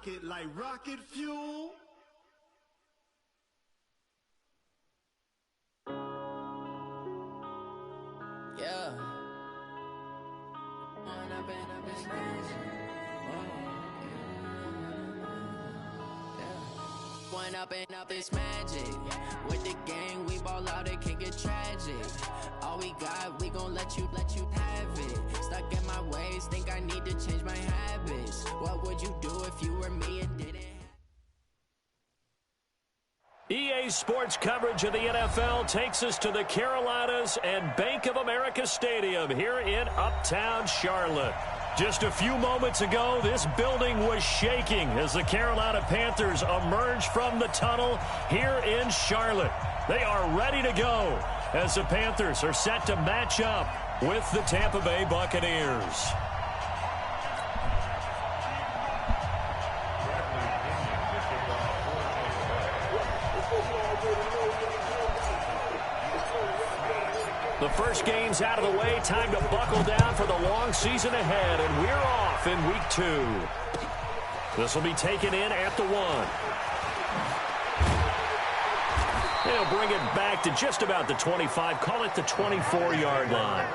rocket like rocket fuel. Yeah. One up and up is magic. With the gang, we ball out, it can get tragic. All we got, we gon' let you have it. Stuck in my ways, think I need to change my habits. What would you do if you were me and didn't? EA Sports coverage of the NFL takes us to the Carolinas and Bank of America Stadium here in Uptown Charlotte. Just a few moments ago, this building was shaking as the Carolina Panthers emerged from the tunnel here in Charlotte. They are ready to go as the Panthers are set to match up with the Tampa Bay Buccaneers. The first game's out of the way. Time to buckle down for the long season ahead, and we're off in week 2. This will be taken in at the 1. They'll bring it back to just about the 25. Call it the 24-yard line.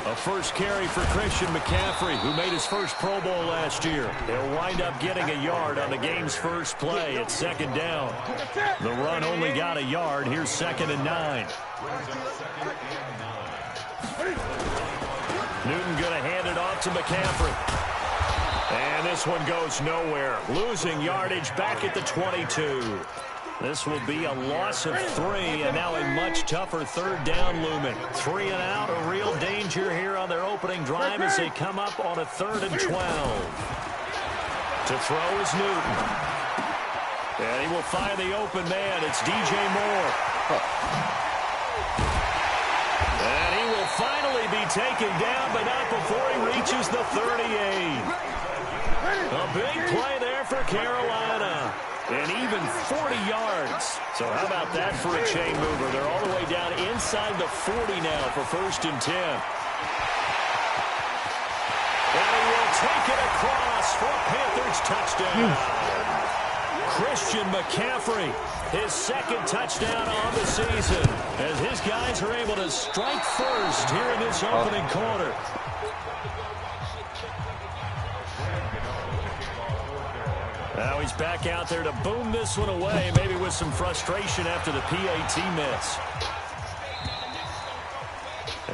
A first carry for Christian McCaffrey, who made his first Pro Bowl last year. He'll wind up getting a yard on the game's first play at second down. The run only got a yard. Here's 2nd and 9. Newton going to hand it off to McCaffrey. And this one goes nowhere. Losing yardage back at the 22. This will be a loss of 3, and now a much tougher third down looming. 3 and out, a real danger here on their opening drive as they come up on a 3rd and 12. To throw is Newton. And he will find the open man. It's DJ Moore. And he will finally be taken down, but not before he reaches the 38. A big play there for Carolina. And even 40 yards. So how about that for a chain mover? They're all the way down inside the 40 now for 1st and 10. And he will take it across for a Panthers touchdown. Christian McCaffrey, his 2nd touchdown on the season, as his guys are able to strike first here in this opening quarter. Now he's back out there to boom this one away, maybe with some frustration after the PAT miss.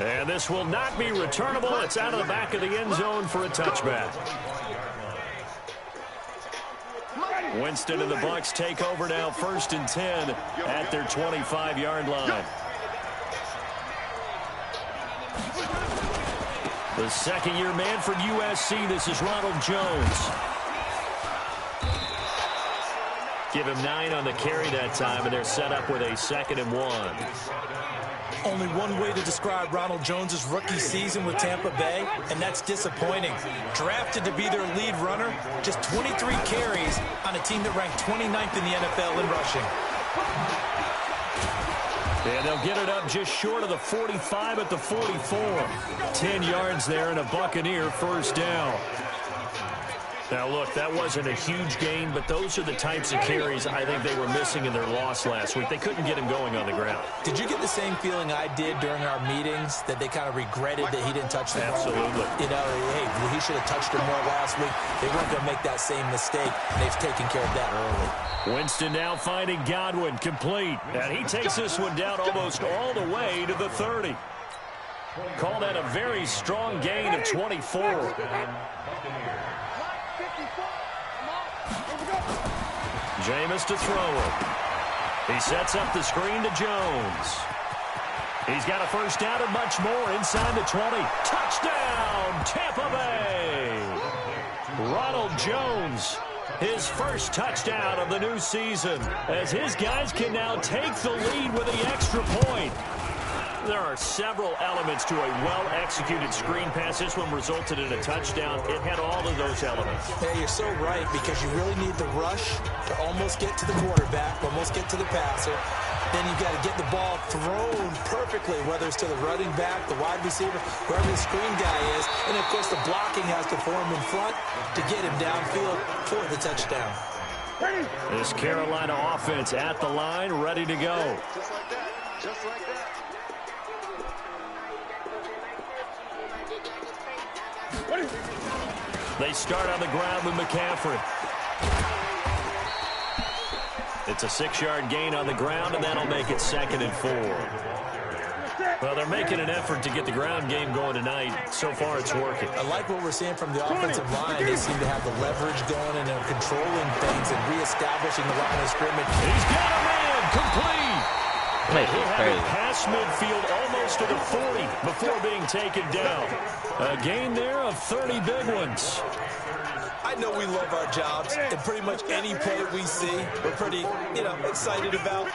And this will not be returnable. It's out of the back of the end zone for a touchback. Winston and the Bucs take over now, 1st and 10 at their 25-yard line. The second-year man for USC, this is Ronald Jones. Give him 9 on the carry that time, and they're set up with a 2nd and 1. Only one way to describe Ronald Jones' rookie season with Tampa Bay, and that's disappointing. Drafted to be their lead runner, just 23 carries on a team that ranked 29th in the NFL in rushing. And they'll get it up just short of the 45 at the 44. 10 yards there and a Buccaneer first down. Now, look, that wasn't a huge gain, but those are the types of carries I think they were missing in their loss last week. They couldn't get him going on the ground. Did you get the same feeling I did during our meetings, that they kind of regretted that he didn't touch the ball? Absolutely. You know, hey, he should have touched him more last week. They weren't going to make that same mistake, and they've taken care of that early. Winston now finding Godwin, complete. And he takes this one down almost all the way to the 30. Call that a very strong gain of 24. Jameis to throw it. He sets up the screen to Jones. He's got a first down and much more inside the 20. Touchdown, Tampa Bay! Ronald Jones, his first touchdown of the new season, as his guys can now take the lead with the extra point. There are several elements to a well-executed screen pass. This one resulted in a touchdown. It had all of those elements. Yeah, you're so right, because you really need the rush to almost get to the quarterback, almost get to the passer. Then you've got to get the ball thrown perfectly, whether it's to the running back, the wide receiver, wherever the screen guy is. And, of course, the blocking has to form in front to get him downfield for the touchdown. This Carolina offense at the line, ready to go. Just like that. Just like that. They start on the ground with McCaffrey. It's a 6-yard gain on the ground, and that'll make it 2nd and 4. Well, they're making an effort to get the ground game going tonight. So far, it's working. I like what we're seeing from the offensive line. They seem to have the leverage going, and they're controlling things and reestablishing the line of scrimmage. He's got a man complete. Place is crazy. Past midfield almost to the 40 before being taken down. A gain there of 30 big ones. I know we love our jobs, and pretty much any play we see, we're pretty, excited about.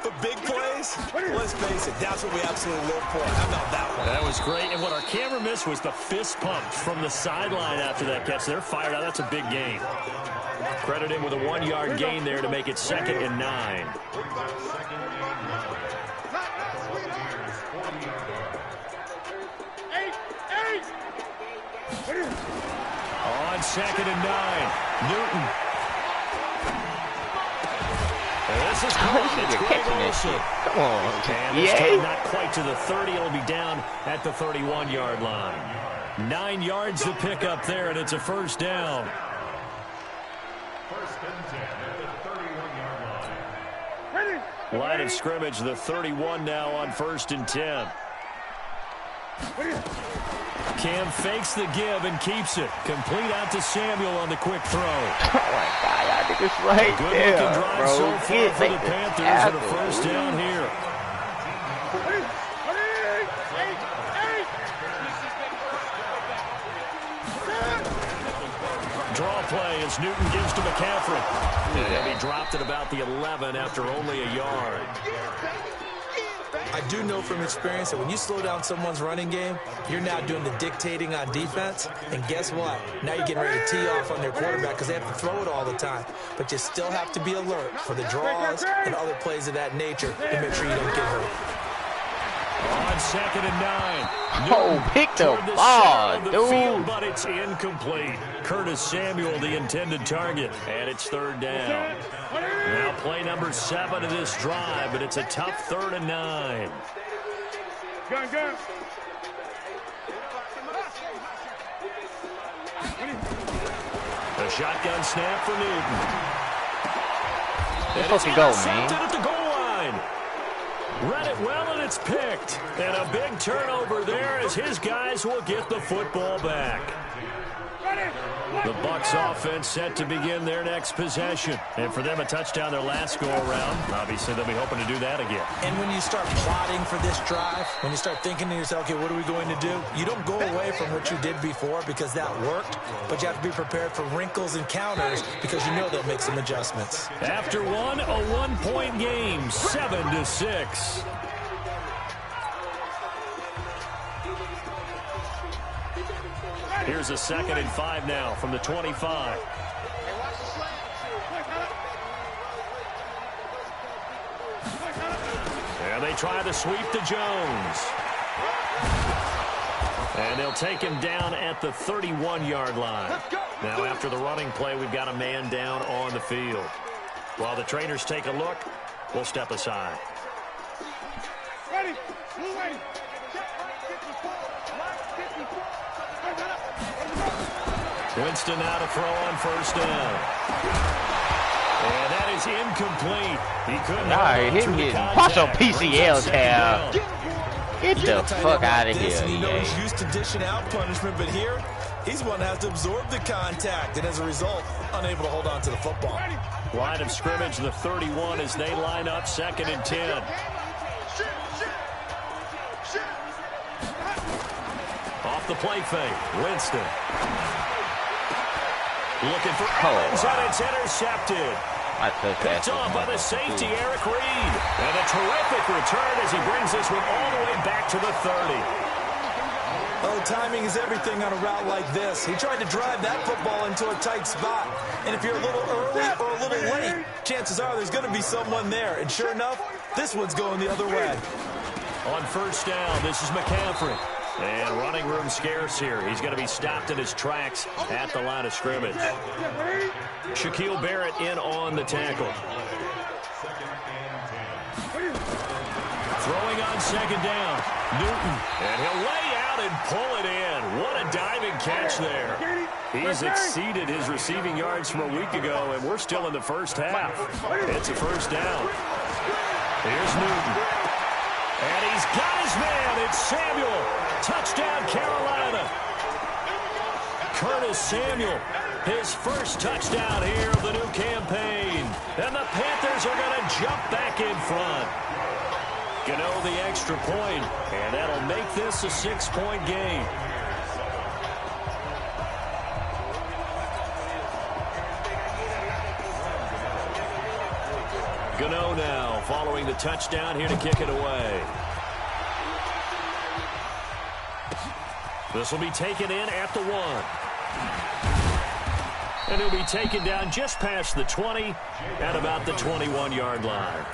But big plays, let's face it, that's what we absolutely live for. How about that one? That was great, and what our camera missed was the fist pump from the sideline after that catch. They're fired out. That's a big gain. Credit him with a 1-yard gain there to make it 2nd and 9. On 2nd and 9, Newton. This is You're catching that shit. Come on. And this time not quite to the 30. It'll be down at the 31-yard line. 9 yards to pick up there, and it's a first down. Line of scrimmage, the 31 now on 1st and 10. Cam fakes the give and keeps it. Complete out to Samuel on the quick throw. Oh, my God. I think it's right Good there, looking drive bro. so far for the Panthers and a first down here. Draw play as Newton gives to McCaffrey. And he dropped at about the 11 after only a yard. I do know from experience that when you slow down someone's running game, you're now doing the dictating on defense. And guess what? Now you're getting ready to tee off on their quarterback because they have to throw it all the time. But you still have to be alert for the draws and other plays of that nature to make sure you don't get hurt. On 2nd and 9. Oh, pick the ball, dude. Field, but it's incomplete. Curtis Samuel, the intended target, and it's 3rd down. Now play number 7 of this drive, but it's a tough 3rd and 9. Go. A shotgun snap for Newton. Let's fucking go, man. At the goal line. Read it well, and it's picked. And a big turnover there as his guys will get the football back. The Bucs offense set to begin their next possession. And for them, a touchdown their last go-around. Obviously, they'll be hoping to do that again. And when you start plotting for this drive, when you start thinking to yourself, okay, what are we going to do? You don't go away from what you did before because that worked, but you have to be prepared for wrinkles and counters because you know they'll make some adjustments. After one, a 1-point game, 7-6. Here's a 2nd and 5 now from the 25. And they try to sweep to Jones. And they'll take him down at the 31-yard line. Now, after the running play, we've got a man down on the field. While the trainers take a look, we'll step aside. Ready. Winston now to throw on 1st down. And that is incomplete. He couldn't. Him hitting partial PCL tab. Get the fuck out of here, You know he's used to dishing out punishment, but here, he's one that has to absorb the contact, and as a result, unable to hold on to the football. Line of scrimmage, the 31 as they line up 2nd and 10. Off the play fake, Winston. Looking for Evans, and it's intercepted. Picked off by the safety, Eric Reed. And a terrific return as he brings this one all the way back to the 30. Oh, timing is everything on a route like this. He tried to drive that football into a tight spot. And if you're a little early or a little late, chances are there's going to be someone there. And sure enough, this one's going the other way. On first down, this is McCaffrey. And running room scarce here. He's going to be stopped in his tracks at the line of scrimmage. Shaquille Barrett in on the tackle. Throwing on second down, Newton. And he'll lay out and pull it in. What a diving catch there. He's exceeded his receiving yards from a week ago, and we're still in the first half. It's a first down. Here's Newton. And he's got his man. It's Samuel. Touchdown, Carolina. Curtis Samuel, his first touchdown here of the new campaign. And the Panthers are going to jump back in front. Gano the extra point, and that'll make this a 6-point game. Gano now following the touchdown here to kick it away. This will be taken in at the 1. And he'll be taken down just past the 20 at about the 21-yard line.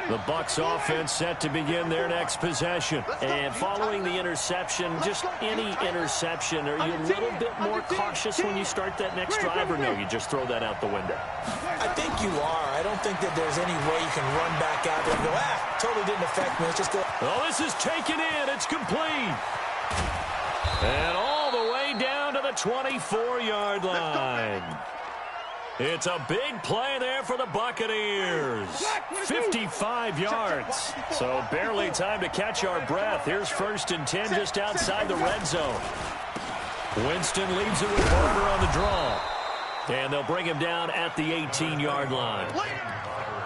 The Bucs offense set to begin their next possession. And following the interception, just any interception, are you a little bit more cautious when you start that next drive, or no, you just throw that out the window? I think you are. I don't think that there's any way you can run back out there and go, totally didn't affect me. Let's just go. Oh, this is taken in. It's complete. And all the way down to the 24-yard line. It's a big play there for the Buccaneers. 55 yards. So barely time to catch our breath. Here's 1st and 10 just outside the red zone. Winston leaves it with Barber on the draw. And they'll bring him down at the 18-yard line.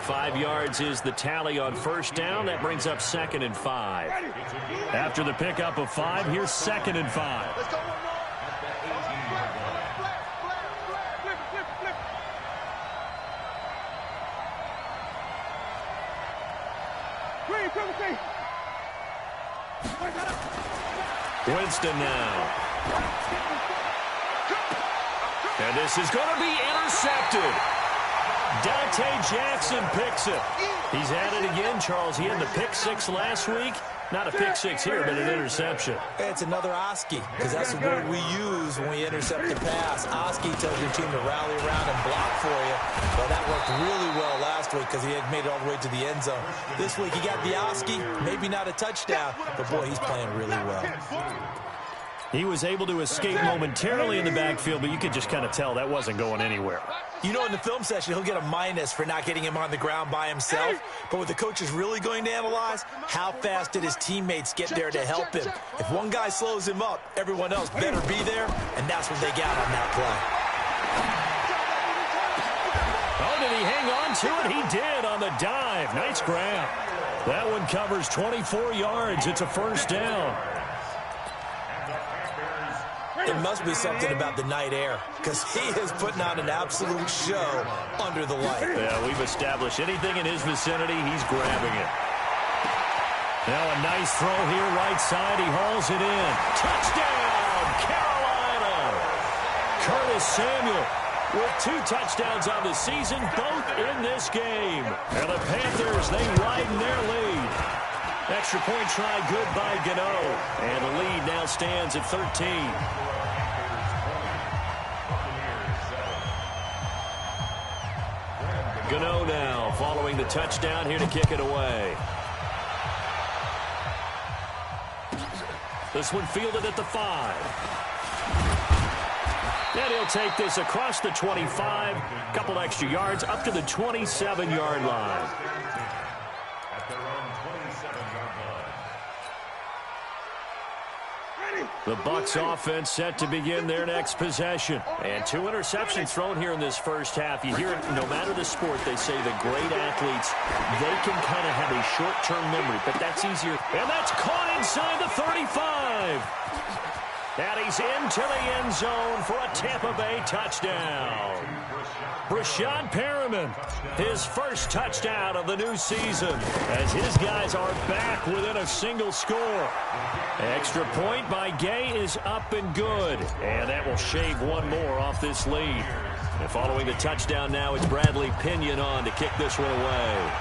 5 yards is the tally on first down. That brings up 2nd and 5. After the pickup of 5, here's 2nd and 5. Winston now. And this is going to be intercepted. Dante Jackson picks it. He's at it again, Charles. He had the pick 6 last week. Not a pick 6 here, but an interception. It's another Oski, because that's the word we use when we intercept the pass. Oski tells your team to rally around and block for you. Well, that worked really well last week because he had made it all the way to the end zone. This week he got the Oski, maybe not a touchdown, but boy, he's playing really well. He was able to escape momentarily in the backfield, but you could just kind of tell that wasn't going anywhere. You know, in the film session, he'll get a minus for not getting him on the ground by himself. But what the coach is really going to analyze, how fast did his teammates get there to help him? If one guy slows him up, everyone else better be there, and that's what they got on that play. Oh, did he hang on to it? He did on the dive. Nice grab. That one covers 24 yards. It's a first down. It must be something about the night air, because he is putting on an absolute show under the light. Yeah, we've established anything in his vicinity, he's grabbing it. Now a nice throw here, right side. He hauls it in. Touchdown, Carolina! Curtis Samuel with 2 touchdowns on the season, both in this game. And the Panthers, they widen their lead. Extra point try good by Gano. And the lead now stands at 13. Gano now following the touchdown here to kick it away. This one fielded at the 5. And he'll take this across the 25. Couple extra yards up to the 27-yard line. The Bucs offense set to begin their next possession. And 2 interceptions thrown here in this first half. You hear it, no matter the sport, they say the great athletes, they can kind of have a short-term memory, but that's easier. And that's caught inside the 35. And he's into the end zone for a Tampa Bay touchdown. Brashad Perriman, his first touchdown of the new season, as his guys are back within a single score. Extra point by Gay is up and good, and that will shave one more off this lead. And following the touchdown now, it's Bradley Pinion on to kick this one away.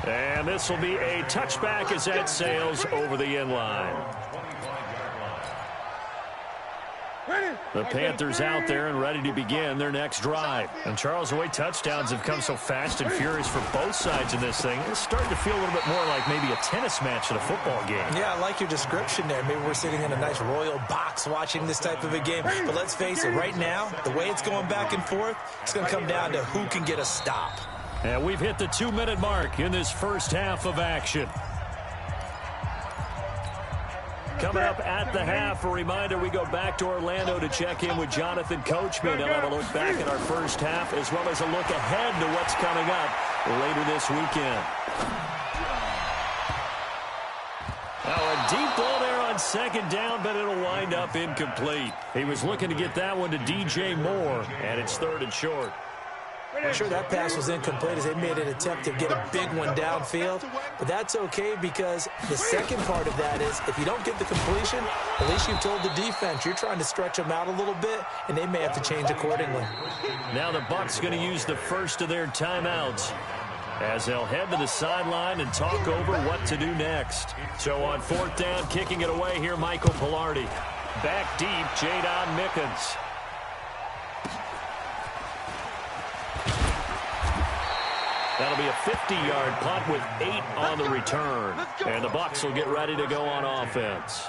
And this will be a touchback as that sails over the end line. The Panthers out there and ready to begin their next drive. And Charles, the way touchdowns have come so fast and furious for both sides in this thing, it's starting to feel a little bit more like maybe a tennis match at a football game. Yeah, I like your description there. Maybe we're sitting in a nice royal box watching this type of a game. But let's face it, right now, the way it's going back and forth, it's going to come down to who can get a stop. And we've hit the 2-minute mark in this first half of action. Coming up at the half, a reminder, we go back to Orlando to check in with Jonathan Coachman. He'll have a look back at our first half as well as a look ahead to what's coming up later this weekend. Now a deep ball there on second down, but it'll wind up incomplete. He was looking to get that one to DJ Moore, and it's 3rd and short. I'm sure that pass was incomplete as they made an attempt to get a big one downfield. But that's okay because the second part of that is if you don't get the completion, at least you've told the defense you're trying to stretch them out a little bit, and they may have to change accordingly. Now the Bucs going to use the first of their timeouts as they'll head to the sideline and talk over what to do next. So on 4th down, kicking it away here, Michael Pilardi. Back deep, Jadon Mickens. That'll be a 50-yard punt with 8 on the return. And the Bucs will get ready to go on offense.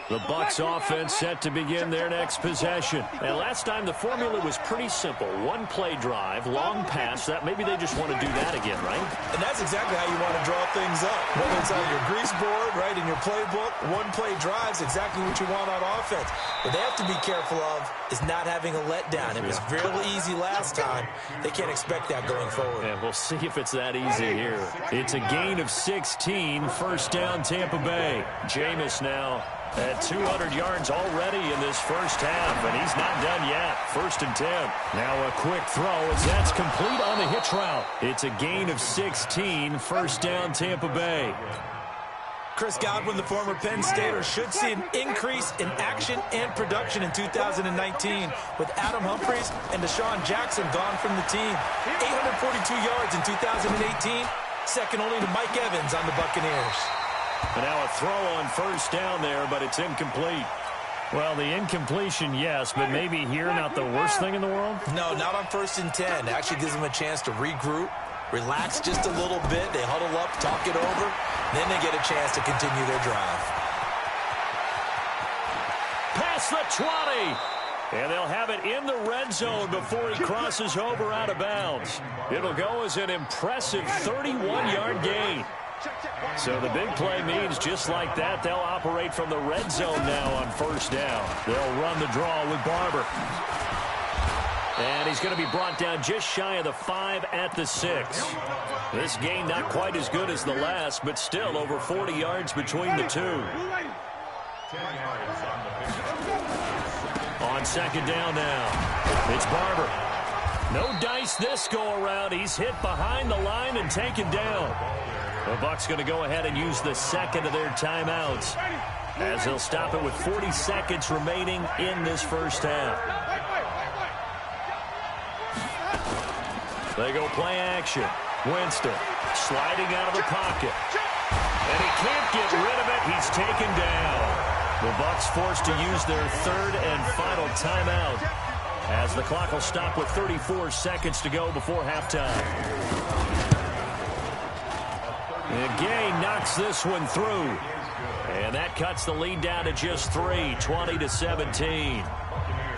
The Bucs offense set to begin their next possession. And last time the formula was pretty simple. One-play drive, long pass. That maybe they just want to do that again, right? And that's exactly how you want to draw things up. Whether it's on your grease board, right, in your playbook, one-play drive's exactly what you want on offense. What they have to be careful of is not having a letdown. It was really easy last time. They can't expect that going forward. And we'll see if it's that easy here. It's a gain of 16, 1st down Tampa Bay. Jameis now at 200 yards already in this first half, and he's not done yet. 1st and 10. Now a quick throw as that's complete on the hitch route. It's a gain of 16, 1st down Tampa Bay. Chris Godwin, the former Penn Stater, should see an increase in action and production in 2019 with Adam Humphries and Deshaun Jackson gone from the team. 842 yards in 2018, second only to Mike Evans on the Buccaneers. And now a throw on 1st down there, but it's incomplete. Well, the incompletion, yes, but maybe here not the worst thing in the world? No, not on 1st and 10. It actually gives them a chance to regroup, relax just a little bit. They huddle up, talk it over, then they get a chance to continue their drive. Past the 20. And they'll have it in the red zone before he crosses over out of bounds. It'll go as an impressive 31-yard gain. So the big play means just like that, they'll operate from the red zone now on 1st down. They'll run the draw with Barber. And he's going to be brought down just shy of the 5 at the 6. This gain not quite as good as the last, but still over 40 yards between the two. On 2nd down now, it's Barber. No dice this go-around. He's hit behind the line and taken down. The Bucs going to go ahead and use the second of their timeouts as they'll stop it with 40 seconds remaining in this first half. They go play action. Winston sliding out of the pocket. And he can't get rid of it. He's taken down. The Bucs forced to use their 3rd and final timeout as the clock will stop with 34 seconds to go before halftime. And Gay knocks this one through. And that cuts the lead down to just 3, 20-17.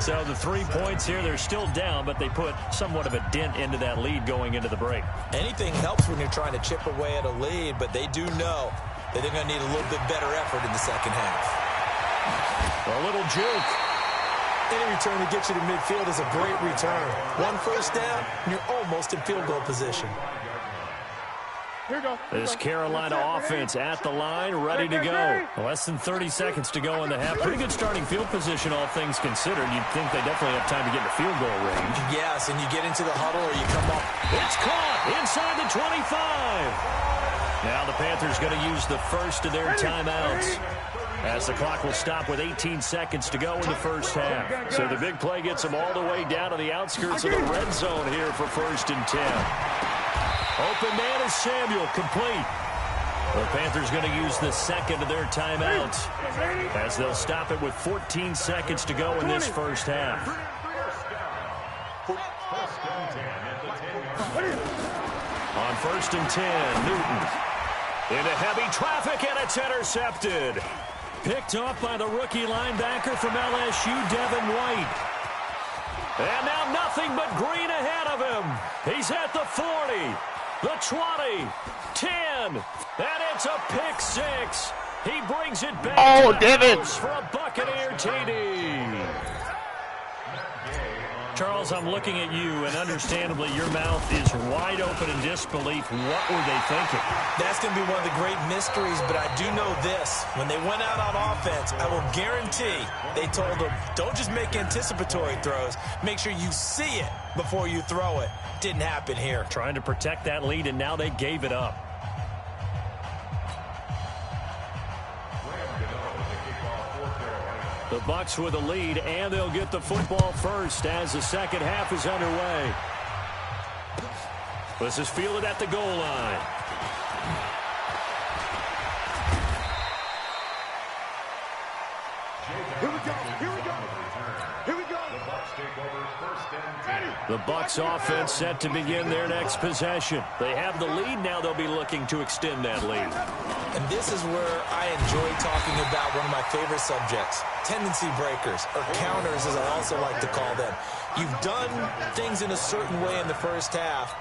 So the 3 points here, they're still down, but they put somewhat of a dent into that lead going into the break. Anything helps when you're trying to chip away at a lead, but they do know that they're going to need a little bit better effort in the second half. A little juke. Any return to get you to midfield is a great return. 1 first down, and you're almost in field goal position. This Carolina offense at the line, ready to go. Less than 30 seconds to go in the half. Pretty good starting field position, all things considered. You'd think they definitely have time to get into field goal range. Yes, and you get into the huddle or you come up. It's caught inside the 25. Now the Panthers going to use the first of their timeouts, as the clock will stop with 18 seconds to go in the first half. So the big play gets them all the way down to the outskirts of the red zone here for 1st and 10. Open man is Samuel, complete. The Panthers going to use the second of their timeouts, as they'll stop it with 14 seconds to go in this first half. On 1st and 10, Newton into heavy traffic, and it's intercepted. Picked off by the rookie linebacker from LSU, Devin White. And now nothing but green ahead of him. He's at the 40, the 20, 10, and it's a pick six. He brings it back to the house for a Buccaneer TD. Charles, I'm looking at you, and understandably, your mouth is wide open in disbelief. What were they thinking? That's going to be one of the great mysteries, but I do know this. When they went out on offense, I will guarantee they told them, don't just make anticipatory throws. Make sure you see it before you throw it. Didn't happen here. Trying to protect that lead, and now they gave it up. The Bucs with a lead, and they'll get the football first as the second half is underway. This is fielded at the goal line. Here we go. Here we go. Here we go. The Bucs offense set to begin their next possession. They have the lead. Now they'll be looking to extend that lead. And this is where I enjoy talking about one of my favorite subjects, tendency breakers, or counters as I also like to call them. You've done things in a certain way in the first half,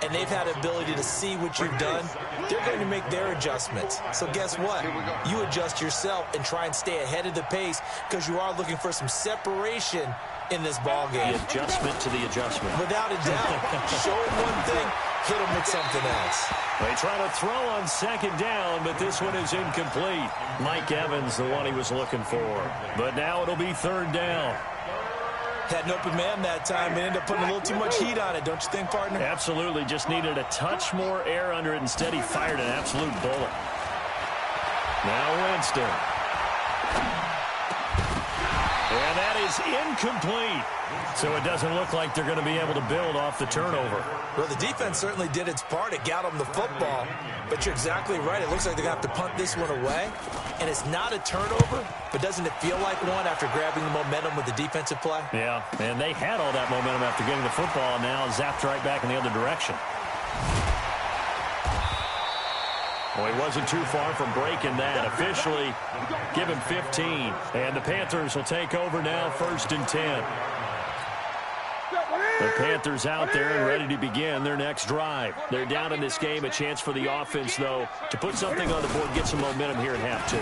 and they've had the ability to see what you've done. They're going to make their adjustments. So guess what? You adjust yourself and try and stay ahead of the pace, because you are looking for some separation in this ball game. The adjustment to the adjustment. Without a doubt. Show them one thing, hit them with something else. They try to throw on second down, but this one is incomplete. Mike Evans, the one he was looking for. But now it'll be 3rd down. Had an open man that time and ended up putting a little too much heat on it, don't you think, partner? Absolutely. Just needed a touch more air under it. Instead, he fired an absolute bullet. Now Winston. And that is incomplete. So it doesn't look like they're going to be able to build off the turnover. Well, the defense certainly did its part. It got them the football. But you're exactly right. It looks like they're going to have to punt this one away. And it's not a turnover, but doesn't it feel like one after grabbing the momentum with the defensive play? Yeah, and they had all that momentum after getting the football, and now zapped right back in the other direction. Well, he wasn't too far from breaking that. Officially given 15. And the Panthers will take over now, 1st and 10. The Panthers out there and ready to begin their next drive. They're down in this game. A chance for the offense, though, to put something on the board, get some momentum here in half 2.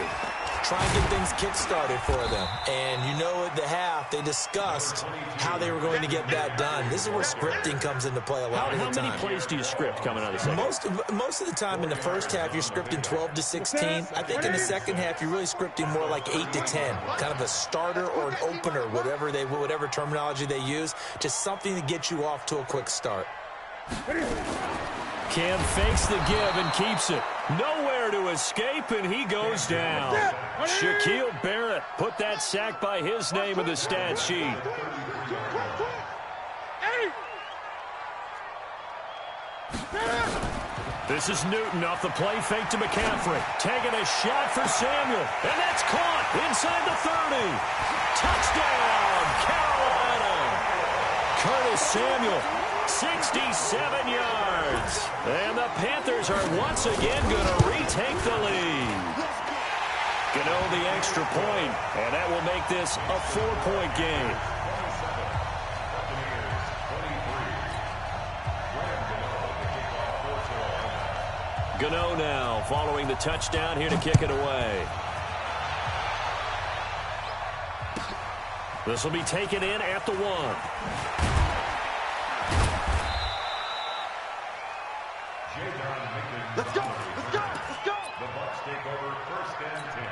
Try and get things kick-started for them. And you know at the half, they discussed how they were going to get that done. This is where scripting comes into play a lot of the time. How many plays do you script coming out of the second? Most of the time in the first half, you're scripting 12 to 16. I think in the second half, you're really scripting more like 8 to 10. Kind of a starter or an opener, whatever terminology they use. Just something to get you off to a quick start. Cam fakes the give and keeps it. Nowhere to escape, and he goes down. Shaquille Barrett put that sack by his name in the stat sheet. This is Newton off the play fake to McCaffrey. Taking a shot for Samuel, and that's caught inside the 30. Touchdown, Carolina. Curtis Samuel, 67 yards. And the Panthers are once again going to retake the lead. Gano the extra point, and that will make this a 4-point game. Gano now following the touchdown here to kick it away. This will be taken in at the 1. Let's go. Let's go. Let's go. The Bucs take over 1st and 10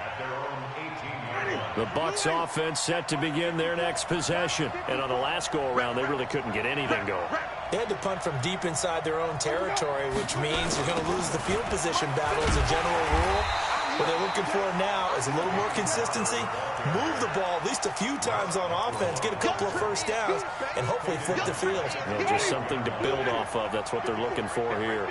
at their own 18-yard line. The Bucs offense set to begin their next possession. And on the last go-around, they really couldn't get anything going. They had to punt from deep inside their own territory, which means you're going to lose the field position battle as a general rule. What they're looking for now is a little more consistency, move the ball at least a few times on offense, get a couple of first downs, and hopefully flip the field. Yeah, just something to build off of. That's what they're looking for here.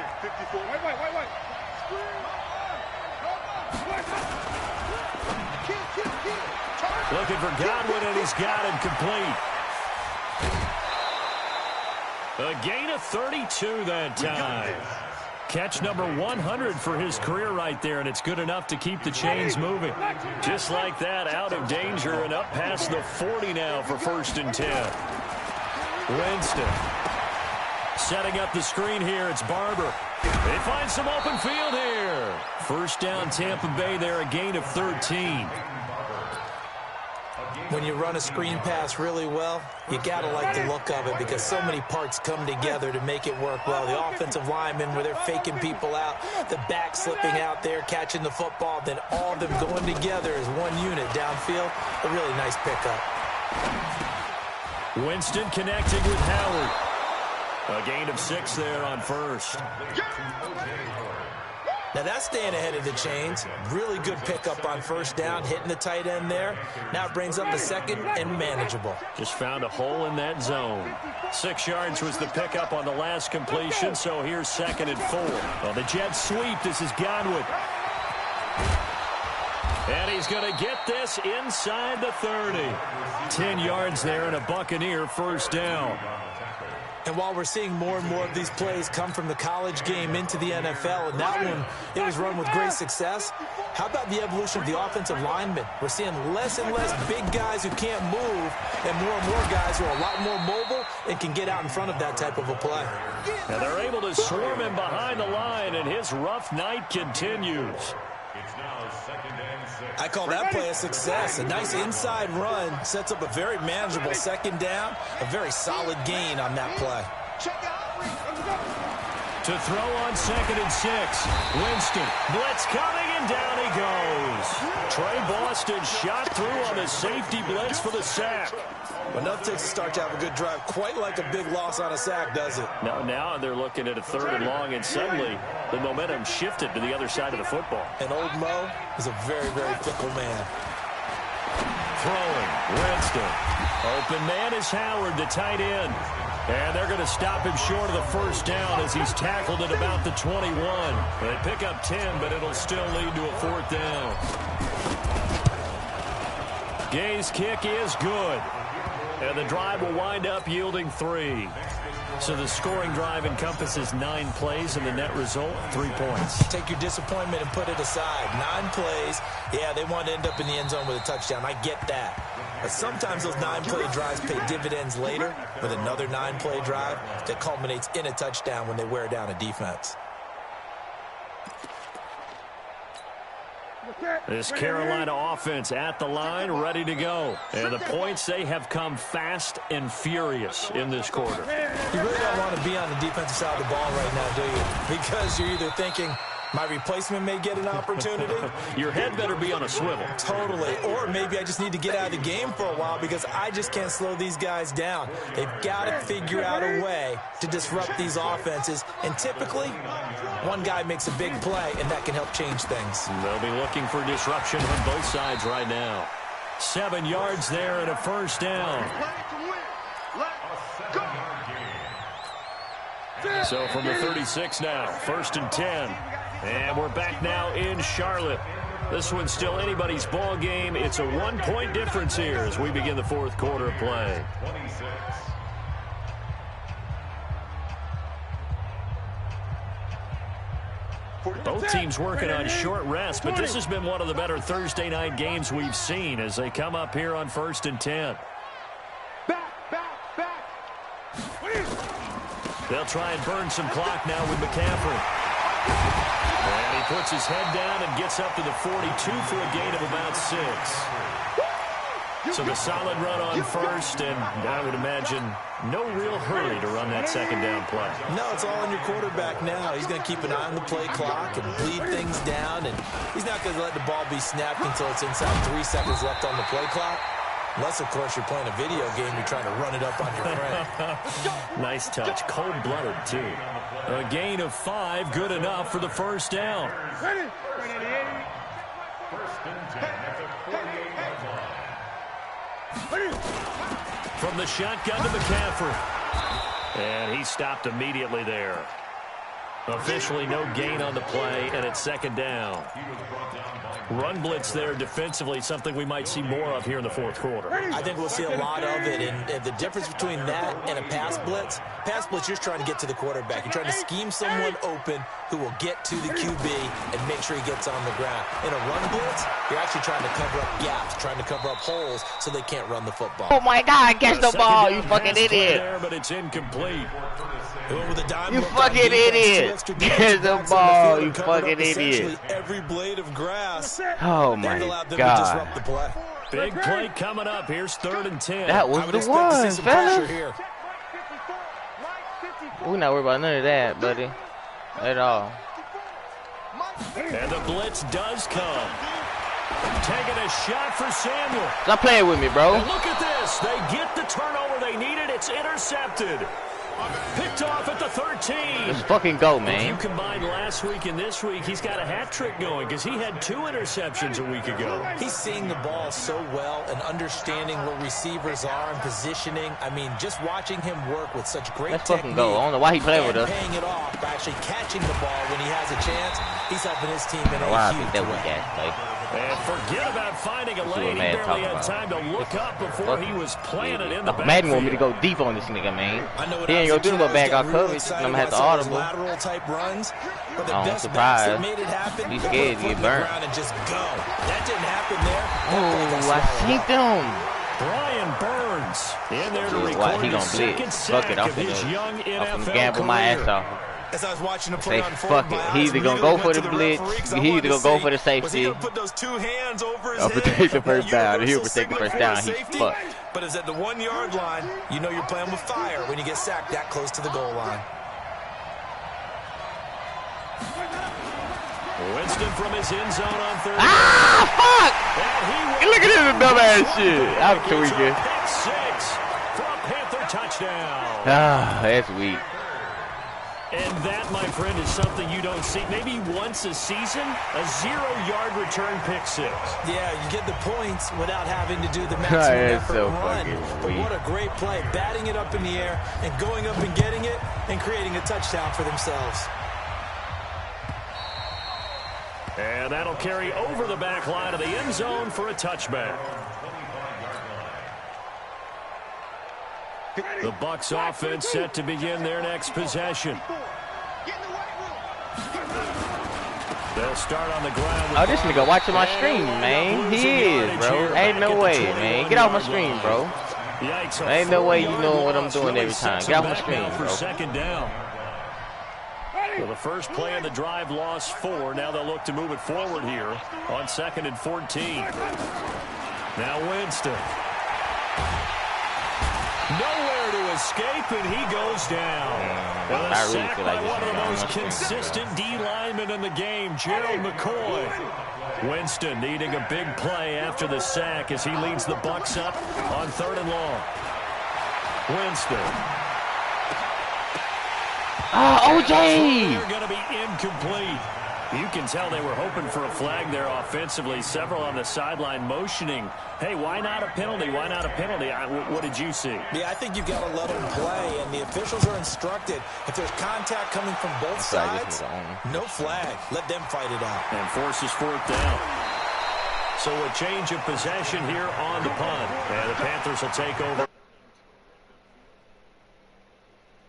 Looking for Godwin, and he's got him complete. A gain of 32 that time. Catch number 100 for his career right there, and it's good enough to keep the chains moving. Just like that, out of danger and up past the 40 now for 1st and 10. Winston setting up the screen here. It's Barber. They find some open field here. First down, Tampa Bay there, a gain of 13. When you run a screen pass really well, you got to like the look of it because so many parts come together to make it work well. The offensive linemen, where they're faking people out, the back slipping out there, catching the football, then all of them going together as one unit downfield. A really nice pickup. Winston connecting with Howard. A gain of 6 there on first. Now that's staying ahead of the chains. Really good pickup on first down, hitting the tight end there. Now it brings up the second and manageable. Just found a hole in that zone. 6 yards was the pickup on the last completion, so here's 2nd and 4. Well, the Jets sweep. This is Godwin. And he's going to get this inside the 30. 10 yards there and a Buccaneer first down. And while we're seeing more and more of these plays come from the college game into the NFL, and that one, it was run with great success, how about the evolution of the offensive linemen? We're seeing less and less big guys who can't move and more guys who are a lot more mobile and can get out in front of that type of a play. And they're able to swarm him behind the line, and his rough night continues. It's now 2nd and 6. I call that play a success. A nice inside run sets up a very manageable 2nd down, a very solid gain on that play. To throw on 2nd and 6. Winston, blitz coming, and down he goes. Trey Boston shot through on the safety blitz for the sack. Enough takes to start to have a good drive. Quite like a big loss on a sack, does it? Now they're looking at a 3rd and long, and suddenly the momentum shifted to the other side of the football. And old Mo is a very, very fickle man. Throwing, Winston. Open man is Howard, the tight end. And they're going to stop him short of the first down as he's tackled at about the 21. They pick up 10, but it'll still lead to a 4th down. Gay's kick is good. And the drive will wind up yielding 3. So the scoring drive encompasses 9 plays, and the net result, 3 points. Take your disappointment and put it aside. 9 plays. Yeah, they want to end up in the end zone with a touchdown. I get that. But sometimes those 9-play drives pay dividends later with another 9-play drive that culminates in a touchdown when they wear down a defense. This Carolina offense at the line, ready to go. And the points, they have come fast and furious in this quarter. You really don't want to be on the defensive side of the ball right now, do you? Because you're either thinking, my replacement may get an opportunity. Your head better be on a swivel. Totally. Or maybe I just need to get out of the game for a while because I just can't slow these guys down. They've got to figure out a way to disrupt these offenses. And typically, one guy makes a big play, and that can help change things. They'll be looking for disruption on both sides right now. 7 yards there and a first down. So from the 36 now, 1st and 10. And we're back now in Charlotte. This one's still anybody's ball game. It's a 1-point difference here as we begin the 4th quarter of play. 26. Both teams working on short rest, but this has been one of the better Thursday night games we've seen as they come up here on 1st and 10. Back. They'll try and burn some clock now with McCaffrey. And he puts his head down and gets up to the 42 for a gain of about 6. So the solid run on first, and I would imagine no real hurry to run that second down play. No, it's all on your quarterback now. He's going to keep an eye on the play clock and bleed things down, and he's not going to let the ball be snapped until it's inside 3 seconds left on the play clock. Unless, of course, you're playing a video game, you're trying to run it up on your friend. Nice touch. Cold-blooded, too. A gain of 5, good enough for the first down. First and 10 at the 48-yard line. From the shotgun to McCaffrey. And he stopped immediately there. Officially no gain on the play, and it's second down. Run blitz there defensively, something we might see more of here in the fourth quarter. I think we'll see a lot of it, and the difference between that and a pass blitz, you're trying to get to the quarterback. You're trying to scheme someone open who will get to the QB and make sure he gets on the ground. In a run blitz, you're actually trying to cover up gaps, trying to cover up holes so they can't run the football. Oh my God, catch the ball, you fucking idiot. There, but it's incomplete. You fucking idiot. Catch the ball, you fucking idiot. Every blade of grass. Oh my God. Big play coming up. Here's 3rd and 10. That was the one, fellas. We're not worried about none of that, buddy. At all. And the blitz does come. Taking a shot for Samuel. Stop playing with me, bro. And look at this. They get the turnover they needed. It's intercepted. Picked off at the 13. Let's fucking go, man. If you combine last week and this week, he's got a hat trick going because he had 2 interceptions a week ago. He's seeing the ball so well and understanding where receivers are and positioning. I mean, just watching him work with such great Let's technique. fucking go. I don't know why he playing with us. Paying it off by actually catching the ball when he has a chance. He's helping his team in a huge way. And forget about finding a lane. He barely had time to look up before he was planted in the backfield. Madden want me to go deep on this nigga, man. He ain't gonna do no back out coverage. I'm gonna have to audible. Lateral type runs, but the I'm best surprised. that made it happen. He's scared to get burnt. And just go. That didn't happen there. Oh, I seen them. Brian Burns in there to record He his gonna second blitz. sack Fuck it, I'm of his young NFL gamble my career. ass off. As I was watching him Say fuck it. He either gonna go for the blitz, he either gonna go for the safety, or protect the first down. He'll protect the first down. He's fucked. But it's at the 1 yard line. You know you're playing with fire when you get sacked that close to the goal line. Winston from his end zone on 3rd. Ah, fuck! Look at this dumbass shit. I'm tweaking. Pick 6 for a Panther touchdown. Ah, that's weak. And that, my friend, is something you don't see maybe once a season, a 0-yard return pick 6. Yeah, you get the points without having to do the maximum effort so run. But weak. what a great play, batting it up in the air and going up and getting it and creating a touchdown for themselves. And that'll carry over the back line of the end zone for a touchback. The Bucs offense set to begin their next possession. They'll start on the ground. Oh, this nigga watching my stream, man. He is, bro. Ain't no way, man. Get off my stream, bro. Yikes, Ain't no way you know what I'm doing every time. Get off my stream, for bro. second down. Well, the first play of the drive lost 4. Now they'll look to move it forward here on 2nd and 14. Now Winston. Nowhere to escape, and he goes down. And a sack by one of the most consistent D linemen in the game, Gerald McCoy. Winston needing a big play after the sack as he leads the Bucs up on 3rd and long. Winston. OJ! They're going to be incomplete. You can tell they were hoping for a flag there offensively. Several on the sideline motioning, hey, why not a penalty? Why not a penalty? What did you see? Yeah, I think you've got to let them play, and the officials are instructed. If there's contact coming from both sides, no flag. Let them fight it out. And forces 4th down. So a change of possession here on the punt. And the Panthers will take over.